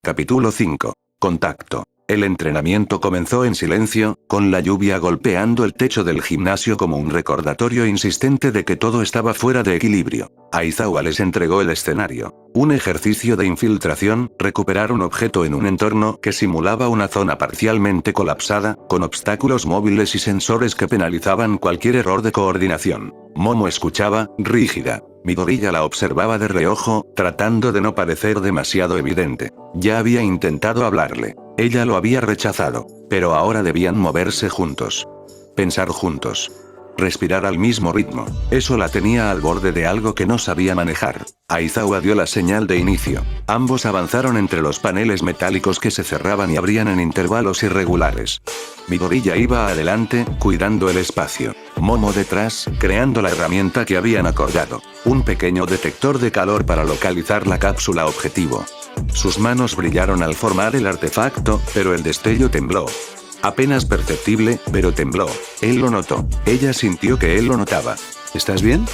Capítulo 5. Contacto. El entrenamiento comenzó en silencio, con la lluvia golpeando el techo del gimnasio como un recordatorio insistente de que todo estaba fuera de equilibrio. Aizawa les entregó el escenario. Un ejercicio de infiltración, recuperar un objeto en un entorno que simulaba una zona parcialmente colapsada, con obstáculos móviles y sensores que penalizaban cualquier error de coordinación. Momo escuchaba, rígida. Midoriya la observaba de reojo, tratando de no parecer demasiado evidente. Ya había intentado hablarle. Ella lo había rechazado. Pero ahora debían moverse juntos. Pensar juntos. Respirar al mismo ritmo. Eso la tenía al borde de algo que no sabía manejar. Aizawa dio la señal de inicio. Ambos avanzaron entre los paneles metálicos que se cerraban y abrían en intervalos irregulares. Midoriya iba adelante, cuidando el espacio. Momo detrás, creando la herramienta que habían acordado. Un pequeño detector de calor para localizar la cápsula objetivo. Sus manos brillaron al formar el artefacto, pero el destello tembló. Apenas perceptible, pero tembló. Él lo notó. Ella sintió que él lo notaba. ¿Estás bien?,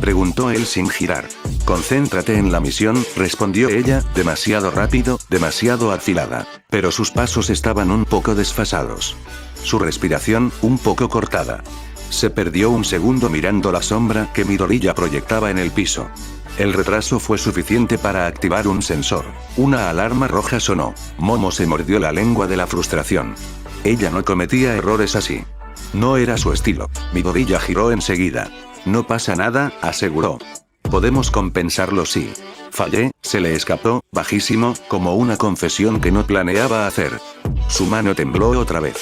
preguntó él sin girar. Concéntrate en la misión, respondió ella, demasiado rápido, demasiado afilada. Pero sus pasos estaban un poco desfasados. Su respiración, un poco cortada. Se perdió un segundo mirando la sombra que Midoriya proyectaba en el piso. El retraso fue suficiente para activar un sensor. Una alarma roja sonó. Momo se mordió la lengua de la frustración. Ella no cometía errores así. No era su estilo. Midoriya giró enseguida. No pasa nada, aseguró. Podemos compensarlo si fallé, se le escapó, bajísimo, como una confesión que no planeaba hacer. Su mano tembló otra vez.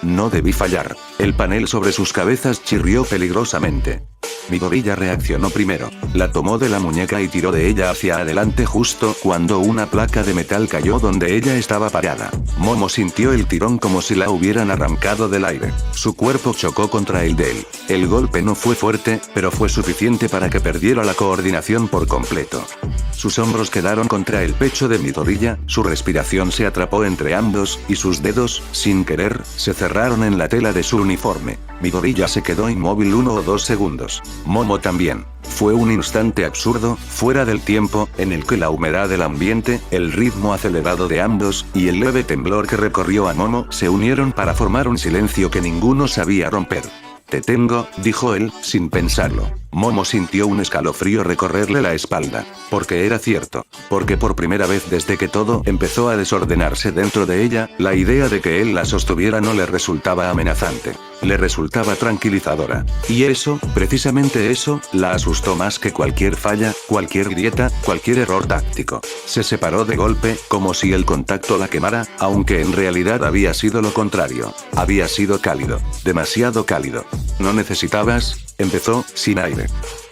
No debí fallar. El panel sobre sus cabezas chirrió peligrosamente. Midoriya reaccionó primero. La tomó de la muñeca y tiró de ella hacia adelante justo cuando una placa de metal cayó donde ella estaba parada. Momo sintió el tirón como si la hubieran arrancado del aire. Su cuerpo chocó contra el de él. El golpe no fue fuerte, pero fue suficiente para que perdiera la coordinación por completo. Sus hombros quedaron contra el pecho de Midoriya, su respiración se atrapó entre ambos, y sus dedos, sin querer, se cerraron en la tela de su uniforme. Midoriya se quedó inmóvil 1 o 2 segundos. Momo también. Fue un instante absurdo, fuera del tiempo, en el que la humedad del ambiente, el ritmo acelerado de ambos, y el leve temblor que recorrió a Momo se unieron para formar un silencio que ninguno sabía romper. Te tengo, dijo él, sin pensarlo. Momo sintió un escalofrío recorrerle la espalda. Porque era cierto. Porque por primera vez desde que todo empezó a desordenarse dentro de ella, la idea de que él la sostuviera no le resultaba amenazante. Le resultaba tranquilizadora. Y eso, precisamente eso, la asustó más que cualquier falla, cualquier grieta, cualquier error táctico. Se separó de golpe, como si el contacto la quemara, aunque en realidad había sido lo contrario. Había sido cálido. Demasiado cálido. No necesitabas, empezó, sin aire.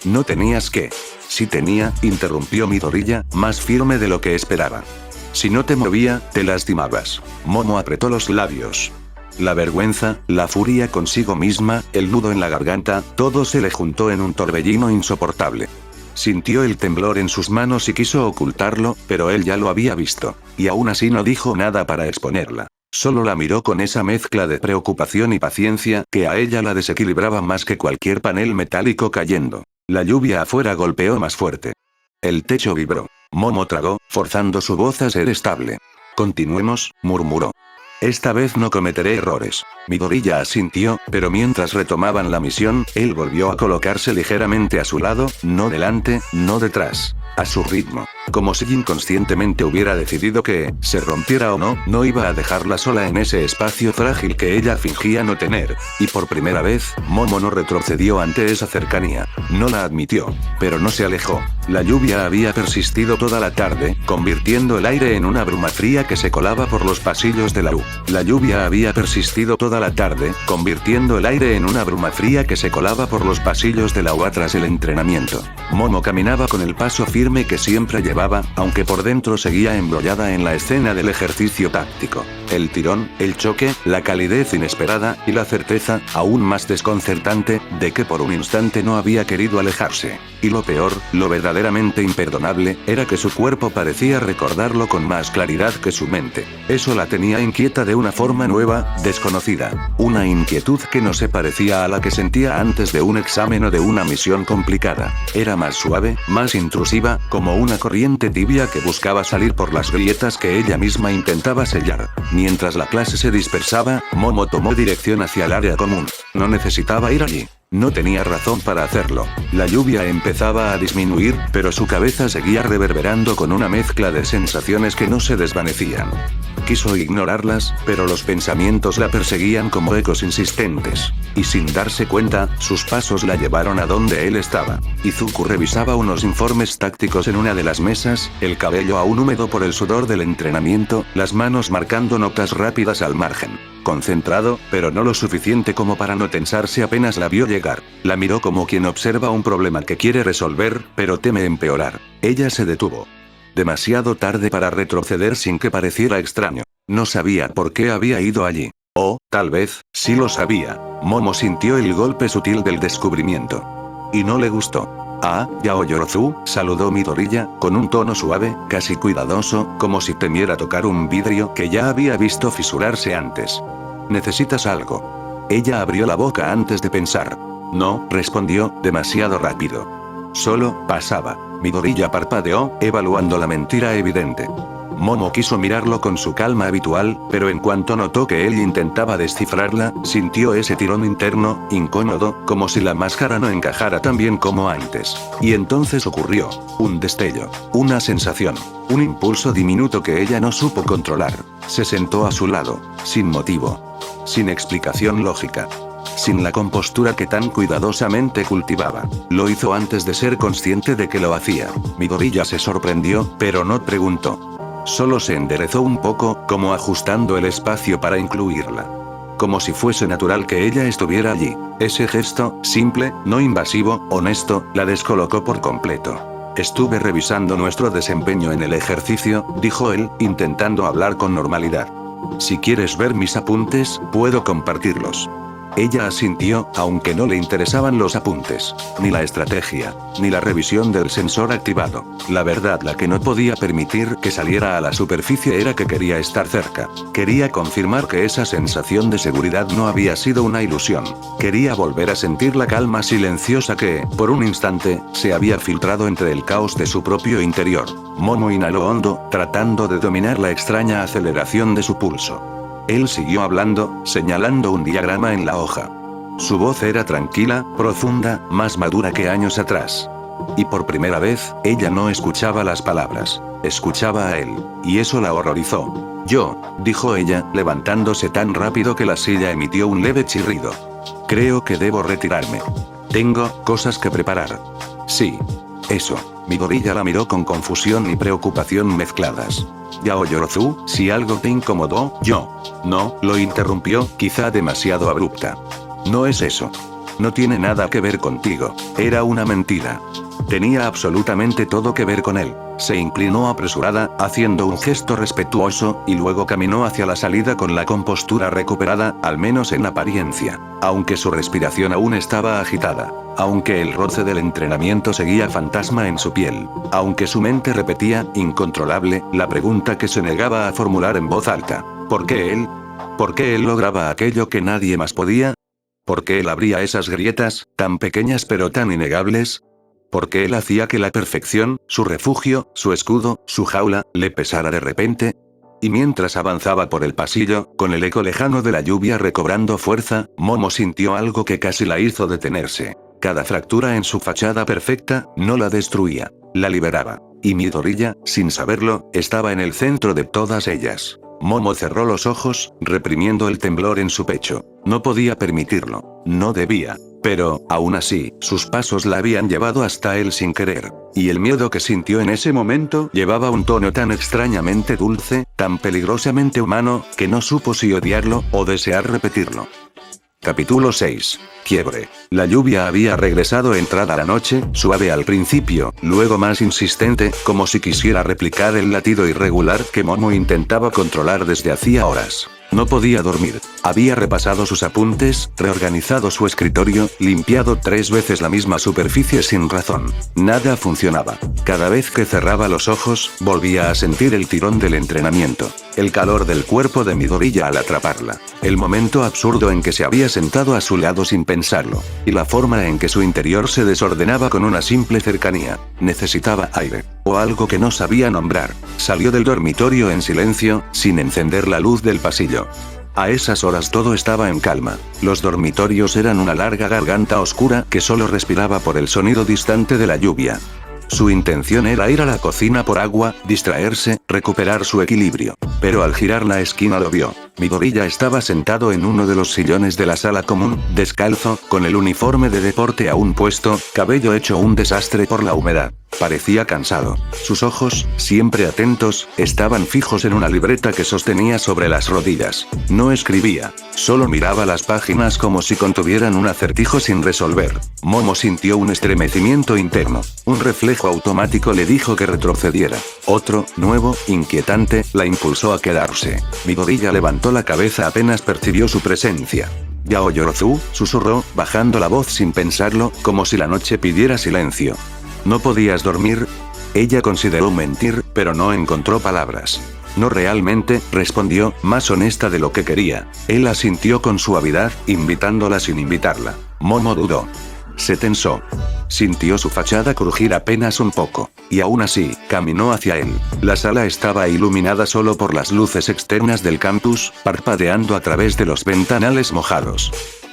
No tenías que. Sí tenía, interrumpió Midoriya, más firme de lo que esperaba. Si no te movía, te lastimabas. Momo apretó los labios. La vergüenza, la furia consigo misma, el nudo en la garganta, todo se le juntó en un torbellino insoportable. Sintió el temblor en sus manos y quiso ocultarlo, pero él ya lo había visto. Y aún así no dijo nada para exponerla. Solo la miró con esa mezcla de preocupación y paciencia que a ella la desequilibraba más que cualquier panel metálico cayendo. La lluvia afuera golpeó más fuerte. El techo vibró. Momo tragó, forzando su voz a ser estable. Continuemos, murmuró. Esta vez no cometeré errores. Midoriya asintió, pero mientras retomaban la misión, él volvió a colocarse ligeramente a su lado, no delante, no detrás. A su ritmo. Como si inconscientemente hubiera decidido que, se rompiera o no, no iba a dejarla sola en ese espacio frágil que ella fingía no tener. Y por primera vez, Momo no retrocedió ante esa cercanía. No la admitió. Pero no se alejó. La lluvia había persistido toda la tarde, convirtiendo el aire en una bruma fría que se colaba por los pasillos de la U. La lluvia había persistido toda la tarde, convirtiendo el aire en una bruma fría que se colaba por los pasillos de la UA tras el entrenamiento. Momo caminaba con el paso firme que siempre llevaba, aunque por dentro seguía embrollada en la escena del ejercicio táctico. El tirón, el choque, la calidez inesperada, y la certeza, aún más desconcertante, de que por un instante no había querido alejarse. Y lo peor, lo verdaderamente imperdonable, era que su cuerpo parecía recordarlo con más claridad que su mente. Eso la tenía inquieta de una forma nueva, desconocida. Una inquietud que no se parecía a la que sentía antes de un examen o de una misión complicada. Era más suave, más intrusiva, arriba, como una corriente tibia que buscaba salir por las grietas que ella misma intentaba sellar. Mientras la clase se dispersaba, Momo tomó dirección hacia el área común. No necesitaba ir allí. No tenía razón para hacerlo. La lluvia empezaba a disminuir, pero su cabeza seguía reverberando con una mezcla de sensaciones que no se desvanecían. Quiso ignorarlas, pero los pensamientos la perseguían como ecos insistentes. Y sin darse cuenta, sus pasos la llevaron a donde él estaba. Izuku revisaba unos informes tácticos en una de las mesas, el cabello aún húmedo por el sudor del entrenamiento, las manos marcando notas rápidas al margen. Concentrado, pero no lo suficiente como para no tensarse apenas la vio llegar. La miró como quien observa un problema que quiere resolver, pero teme empeorar. Ella se detuvo. Demasiado tarde para retroceder sin que pareciera extraño. No sabía por qué había ido allí. O, tal vez, sí lo sabía. Momo sintió el golpe sutil del descubrimiento. Y no le gustó. Ah, Yaoyorozu, saludó Midoriya, con un tono suave, casi cuidadoso, como si temiera tocar un vidrio que ya había visto fisurarse antes. ¿Necesitas algo? Ella abrió la boca antes de pensar. No, respondió, demasiado rápido. Solo, pasaba. Midoriya parpadeó, evaluando la mentira evidente. Momo quiso mirarlo con su calma habitual, pero en cuanto notó que él intentaba descifrarla, sintió ese tirón interno, incómodo, como si la máscara no encajara tan bien como antes. Y entonces ocurrió. Un destello. Una sensación. Un impulso diminuto que ella no supo controlar. Se sentó a su lado. Sin motivo. Sin explicación lógica. Sin la compostura que tan cuidadosamente cultivaba. Lo hizo antes de ser consciente de que lo hacía. Midoriya se sorprendió, pero no preguntó. Solo se enderezó un poco, como ajustando el espacio para incluirla. Como si fuese natural que ella estuviera allí. Ese gesto, simple, no invasivo, honesto, la descolocó por completo. Estuve revisando nuestro desempeño en el ejercicio, dijo él, intentando hablar con normalidad. Si quieres ver mis apuntes, puedo compartirlos. Ella asintió, aunque no le interesaban los apuntes, ni la estrategia, ni la revisión del sensor activado. La verdad, la que no podía permitir que saliera a la superficie era que quería estar cerca. Quería confirmar que esa sensación de seguridad no había sido una ilusión. Quería volver a sentir la calma silenciosa que, por un instante, se había filtrado entre el caos de su propio interior. Momo inhaló hondo, tratando de dominar la extraña aceleración de su pulso. Él siguió hablando, señalando un diagrama en la hoja. Su voz era tranquila, profunda, más madura que años atrás. Y por primera vez, ella no escuchaba las palabras. Escuchaba a él. Y eso la horrorizó. Yo, dijo ella, levantándose tan rápido que la silla emitió un leve chirrido. Creo que debo retirarme. Tengo cosas que preparar. Sí. Eso. Midoriya la miró con confusión y preocupación mezcladas. Yaoyorozu, si algo te incomodó, yo. No, lo interrumpió, quizá demasiado abrupta. No es eso. No tiene nada que ver contigo. Era una mentira. Tenía absolutamente todo que ver con él. Se inclinó apresurada, haciendo un gesto respetuoso, y luego caminó hacia la salida con la compostura recuperada, al menos en apariencia. Aunque su respiración aún estaba agitada. Aunque el roce del entrenamiento seguía fantasma en su piel. Aunque su mente repetía, incontrolable, la pregunta que se negaba a formular en voz alta. ¿Por qué él? ¿Por qué él lograba aquello que nadie más podía? ¿Por qué él abría esas grietas, tan pequeñas pero tan innegables? ¿Por qué él hacía que la perfección, su refugio, su escudo, su jaula, le pesara de repente? Y mientras avanzaba por el pasillo, con el eco lejano de la lluvia recobrando fuerza, Momo sintió algo que casi la hizo detenerse. Cada fractura en su fachada perfecta, no la destruía, la liberaba. Y Midoriya, sin saberlo, estaba en el centro de todas ellas. Momo cerró los ojos, reprimiendo el temblor en su pecho. No podía permitirlo. No debía. Pero, aún así, sus pasos la habían llevado hasta él sin querer. Y el miedo que sintió en ese momento llevaba un tono tan extrañamente dulce, tan peligrosamente humano, que no supo si odiarlo o desear repetirlo. Capítulo 6. Quiebre. La lluvia había regresado entrada la noche, suave al principio, luego más insistente, como si quisiera replicar el latido irregular que Momo intentaba controlar desde hacía horas. No podía dormir. Había repasado sus apuntes, reorganizado su escritorio, limpiado 3 veces la misma superficie sin razón. Nada funcionaba. Cada vez que cerraba los ojos, volvía a sentir el tirón del entrenamiento. El calor del cuerpo de Midoriya al atraparla. El momento absurdo en que se había sentado a su lado sin pensarlo. Y la forma en que su interior se desordenaba con una simple cercanía. Necesitaba aire. O algo que no sabía nombrar. Salió del dormitorio en silencio, sin encender la luz del pasillo. A esas horas todo estaba en calma. Los dormitorios eran una larga garganta oscura que solo respiraba por el sonido distante de la lluvia. Su intención era ir a la cocina por agua, distraerse, recuperar su equilibrio. Pero al girar la esquina lo vio. Midoriya estaba sentado en uno de los sillones de la sala común, descalzo, con el uniforme de deporte aún puesto, cabello hecho un desastre por la humedad. Parecía cansado. Sus ojos, siempre atentos, estaban fijos en una libreta que sostenía sobre las rodillas. No escribía. Solo miraba las páginas como si contuvieran un acertijo sin resolver. Momo sintió un estremecimiento interno. Un reflejo automático le dijo que retrocediera. Otro, nuevo, inquietante, la impulsó a quedarse. Midoriya levantó la cabeza apenas percibió su presencia. «Yaoyorozu», susurró, bajando la voz sin pensarlo, como si la noche pidiera silencio. ¿No podías dormir? Ella consideró mentir, pero no encontró palabras. No realmente, respondió, más honesta de lo que quería. Él asintió con suavidad, invitándola sin invitarla. Momo dudó. Se tensó. Sintió su fachada crujir apenas un poco. Y aún así, caminó hacia él. La sala estaba iluminada solo por las luces externas del campus, parpadeando a través de los ventanales mojados.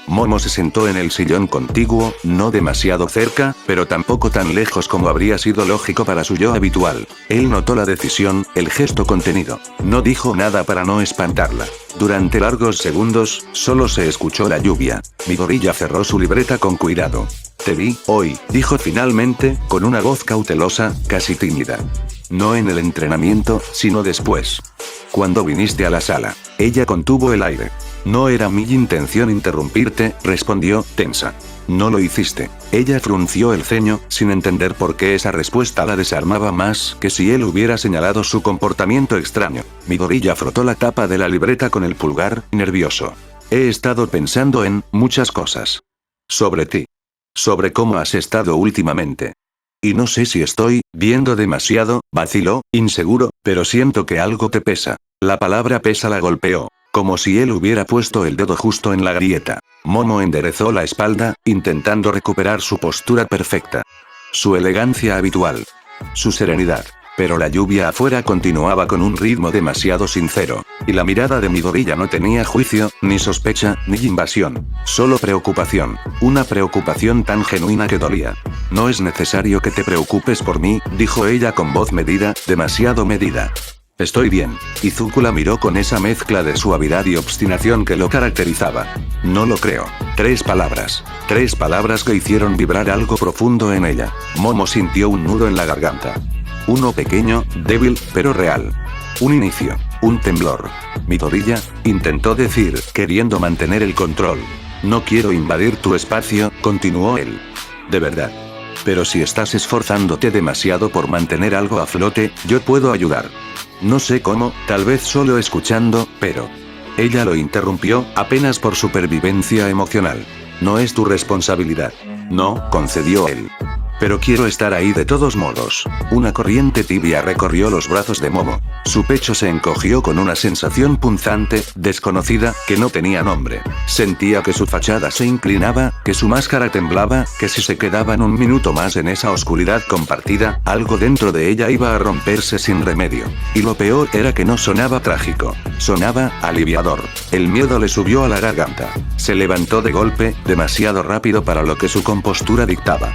Momo se sentó en el sillón contiguo, no demasiado cerca, pero tampoco tan lejos como habría sido lógico para su yo habitual. Él notó la decisión, el gesto contenido. No dijo nada para no espantarla. Durante largos segundos, solo se escuchó la lluvia. Midoriya cerró su libreta con cuidado. «Te vi, hoy», dijo finalmente, con una voz cautelosa, casi tímida. «No en el entrenamiento, sino después. Cuando viniste a la sala». Ella contuvo el aire. «No era mi intención interrumpirte», respondió, tensa. «No lo hiciste». Ella frunció el ceño, sin entender por qué esa respuesta la desarmaba más que si él hubiera señalado su comportamiento extraño. Midoriya frotó la tapa de la libreta con el pulgar, nervioso. «He estado pensando en muchas cosas. Sobre ti. Sobre cómo has estado últimamente. Y no sé si estoy viendo demasiado», vaciló, inseguro, «pero siento que algo te pesa». La palabra pesa la golpeó. Como si él hubiera puesto el dedo justo en la grieta. Momo enderezó la espalda, intentando recuperar su postura perfecta. Su elegancia habitual. Su serenidad. Pero la lluvia afuera continuaba con un ritmo demasiado sincero. Y la mirada de Midoriya no tenía juicio, ni sospecha, ni invasión. Solo preocupación. Una preocupación tan genuina que dolía. «No es necesario que te preocupes por mí», dijo ella con voz medida, demasiado medida. «Estoy bien». Izuku la miró con esa mezcla de suavidad y obstinación que lo caracterizaba. «No lo creo». 3 palabras. 3 palabras que hicieron vibrar algo profundo en ella. Momo sintió un nudo en la garganta. Uno pequeño, débil, pero real. Un inicio. Un temblor. «Midoriya», intentó decir, queriendo mantener el control. «No quiero invadir tu espacio», continuó él. «De verdad. Pero si estás esforzándote demasiado por mantener algo a flote, yo puedo ayudar». «No sé cómo, tal vez solo escuchando, pero...». Ella lo interrumpió, apenas por supervivencia emocional. «No es tu responsabilidad». «No», concedió él. «Pero quiero estar ahí de todos modos». Una corriente tibia recorrió los brazos de Momo. Su pecho se encogió con una sensación punzante, desconocida, que no tenía nombre. Sentía que su fachada se inclinaba, que su máscara temblaba, que si se quedaban un minuto más en esa oscuridad compartida, algo dentro de ella iba a romperse sin remedio. Y lo peor era que no sonaba trágico. Sonaba aliviador. El miedo le subió a la garganta. Se levantó de golpe, demasiado rápido para lo que su compostura dictaba.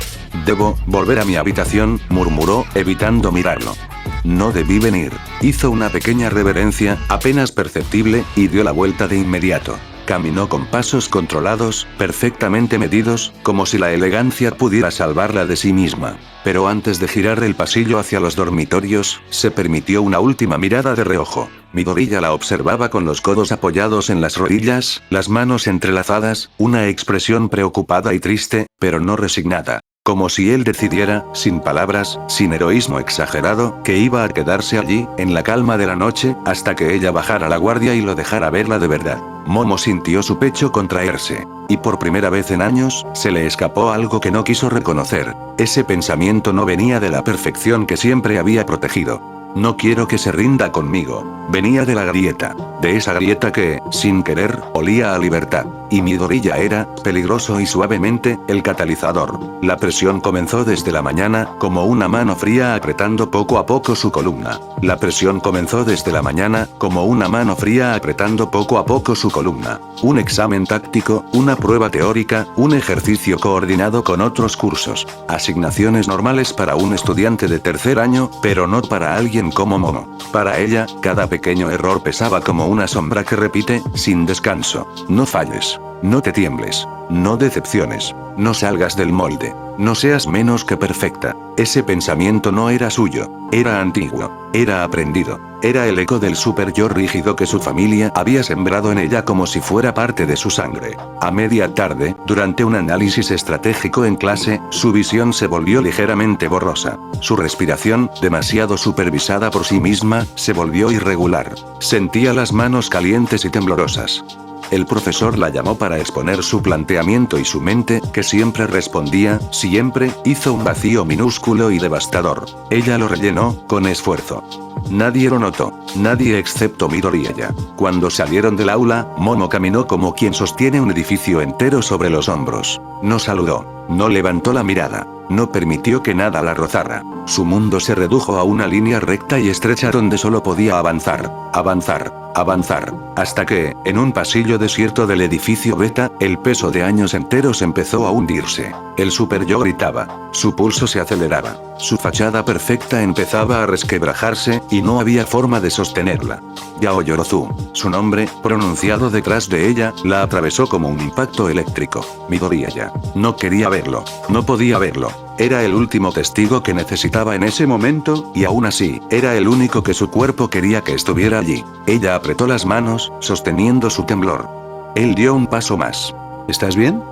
«Debo volver a mi habitación», murmuró, evitando mirarlo. «No debí venir». Hizo una pequeña reverencia, apenas perceptible, y dio la vuelta de inmediato. Caminó con pasos controlados, perfectamente medidos, como si la elegancia pudiera salvarla de sí misma. Pero antes de girar el pasillo hacia los dormitorios, se permitió una última mirada de reojo. Midoriya la observaba con los codos apoyados en las rodillas, las manos entrelazadas, una expresión preocupada y triste, pero no resignada. Como si él decidiera, sin palabras, sin heroísmo exagerado, que iba a quedarse allí, en la calma de la noche, hasta que ella bajara la guardia y lo dejara verla de verdad. Momo sintió su pecho contraerse. Y por primera vez en años, se le escapó algo que no quiso reconocer. Ese pensamiento no venía de la perfección que siempre había protegido. No quiero que se rinda conmigo. Venía de la grieta. De esa grieta que, sin querer, olía a libertad. Y Midoriya era, peligroso y suavemente, el catalizador. La presión comenzó desde la mañana, como una mano fría apretando poco a poco su columna. La presión comenzó desde la mañana, como una mano fría apretando poco a poco su columna. Un examen táctico, una prueba teórica, un ejercicio coordinado con otros cursos. Asignaciones normales para un estudiante de tercer año, pero no para alguien como Momo. Para ella, cada pequeño error pesaba como una sombra que repite, sin descanso. No falles. No te tiembles. No decepciones. No salgas del molde. No seas menos que perfecta. Ese pensamiento no era suyo. Era antiguo. Era aprendido. Era el eco del super yo rígido que su familia había sembrado en ella como si fuera parte de su sangre. A media tarde, durante un análisis estratégico en clase, su visión se volvió ligeramente borrosa. Su respiración, demasiado supervisada por sí misma, se volvió irregular. Sentía las manos calientes y temblorosas. El profesor la llamó para exponer su planteamiento y su mente, que siempre respondía, siempre, hizo un vacío minúsculo y devastador. Ella lo rellenó, con esfuerzo. Nadie lo notó. Nadie excepto Midoriya. Cuando salieron del aula, Momo caminó como quien sostiene un edificio entero sobre los hombros. No saludó. No levantó la mirada. No permitió que nada la rozara. Su mundo se redujo a una línea recta y estrecha donde solo podía avanzar, avanzar, avanzar, hasta que, en un pasillo desierto del edificio Beta, el peso de años enteros empezó a hundirse. El super yo gritaba. Su pulso se aceleraba. Su fachada perfecta empezaba a resquebrajarse, y no había forma de sostenerla. Yaoyorozu, su nombre, pronunciado detrás de ella, la atravesó como un impacto eléctrico. Midoriya. No quería verlo. No podía verlo. Era el último testigo que necesitaba en ese momento, y aún así, era el único que su cuerpo quería que estuviera allí. Ella apretó las manos, sosteniendo su temblor. Él dio un paso más. ¿Estás bien?,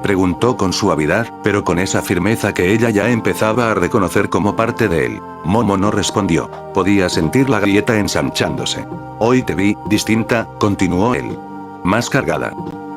preguntó con suavidad, pero con esa firmeza que ella ya empezaba a reconocer como parte de él. Momo no respondió. Podía sentir la grieta ensanchándose. Hoy te vi, distinta, continuó él. Más cargada.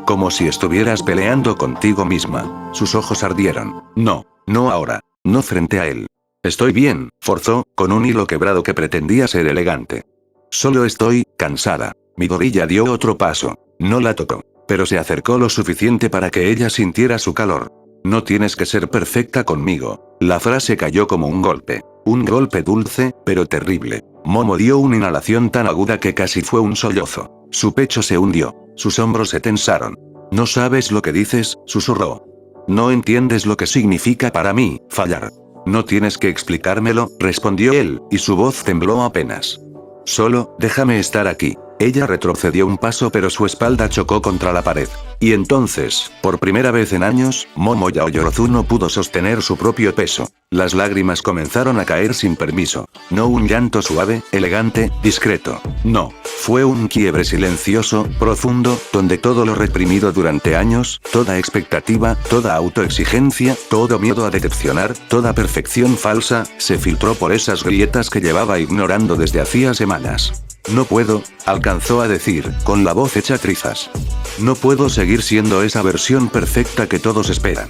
Como si estuvieras peleando contigo misma. Sus ojos ardieron. No, no ahora. No frente a él. Estoy bien, forzó, con un hilo quebrado que pretendía ser elegante. Solo estoy, cansada. Midoriya dio otro paso. No la tocó. Pero se acercó lo suficiente para que ella sintiera su calor. No tienes que ser perfecta conmigo. La frase cayó como un golpe. Un golpe dulce, pero terrible. Momo dio una inhalación tan aguda que casi fue un sollozo. Su pecho se hundió. Sus hombros se tensaron. No sabes lo que dices, susurró. No entiendes lo que significa para mí, fallar. No tienes que explicármelo, respondió él, y su voz tembló apenas. Solo, déjame estar aquí. Ella retrocedió un paso pero su espalda chocó contra la pared. Y entonces, por primera vez en años, Momo Yaoyorozu no pudo sostener su propio peso. Las lágrimas comenzaron a caer sin permiso. No un llanto suave, elegante, discreto. No. Fue un quiebre silencioso, profundo, donde todo lo reprimido durante años, toda expectativa, toda autoexigencia, todo miedo a decepcionar, toda perfección falsa, se filtró por esas grietas que llevaba ignorando desde hacía semanas. No puedo, alcanzó a decir, con la voz hecha trizas. No puedo seguir siendo esa versión perfecta que todos esperan.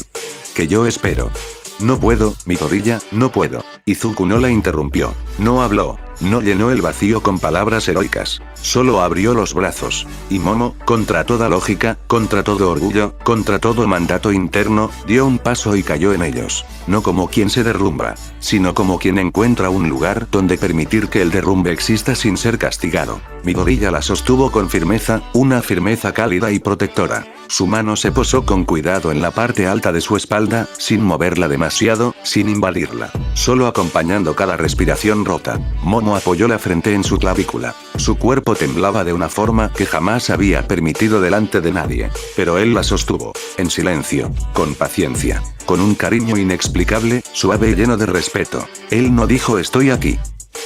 Que yo espero. No puedo, Midoriya, no puedo. Izuku no la interrumpió. No habló. No llenó el vacío con palabras heroicas. Solo abrió los brazos. Y Momo, contra toda lógica, contra todo orgullo, contra todo mandato interno, dio un paso y cayó en ellos. No como quien se derrumba, sino como quien encuentra un lugar donde permitir que el derrumbe exista sin ser castigado. Midoriya la sostuvo con firmeza, una firmeza cálida y protectora. Su mano se posó con cuidado en la parte alta de su espalda, sin moverla demasiado, sin invadirla. Solo acompañando cada respiración rota. Momo apoyó la frente en su clavícula. Su cuerpo temblaba de una forma que jamás había permitido delante de nadie. Pero él la sostuvo. En silencio. Con paciencia. Con un cariño inexplicable, suave y lleno de respeto. Él no dijo estoy aquí.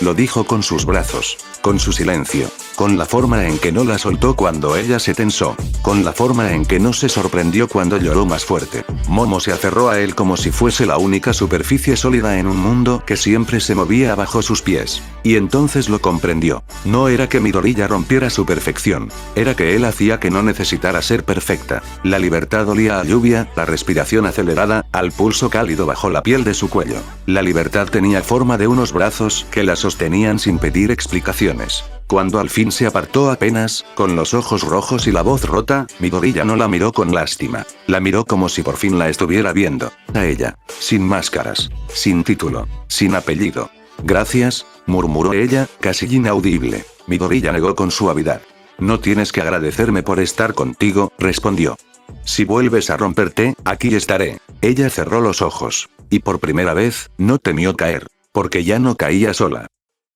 Lo dijo con sus brazos. Con su silencio. con la forma en que no la soltó cuando ella se tensó, con la forma en que no se sorprendió cuando lloró más fuerte. Momo se aferró a él como si fuese la única superficie sólida en un mundo que siempre se movía bajo sus pies. Y entonces lo comprendió. No era que Midoriya rompiera su perfección, era que él hacía que no necesitara ser perfecta. La libertad olía a lluvia, la respiración acelerada, al pulso cálido bajo la piel de su cuello. La libertad tenía forma de unos brazos que la sostenían sin pedir explicaciones. Cuando al fin se apartó apenas, con los ojos rojos y la voz rota, Midoriya no la miró con lástima. La miró como si por fin la estuviera viendo. A ella. Sin máscaras. Sin título. Sin apellido. Gracias, murmuró ella, casi inaudible. Midoriya negó con suavidad. No tienes que agradecerme por estar contigo, respondió. Si vuelves a romperte, aquí estaré. Ella cerró los ojos. Y por primera vez, no temió caer. Porque ya no caía sola.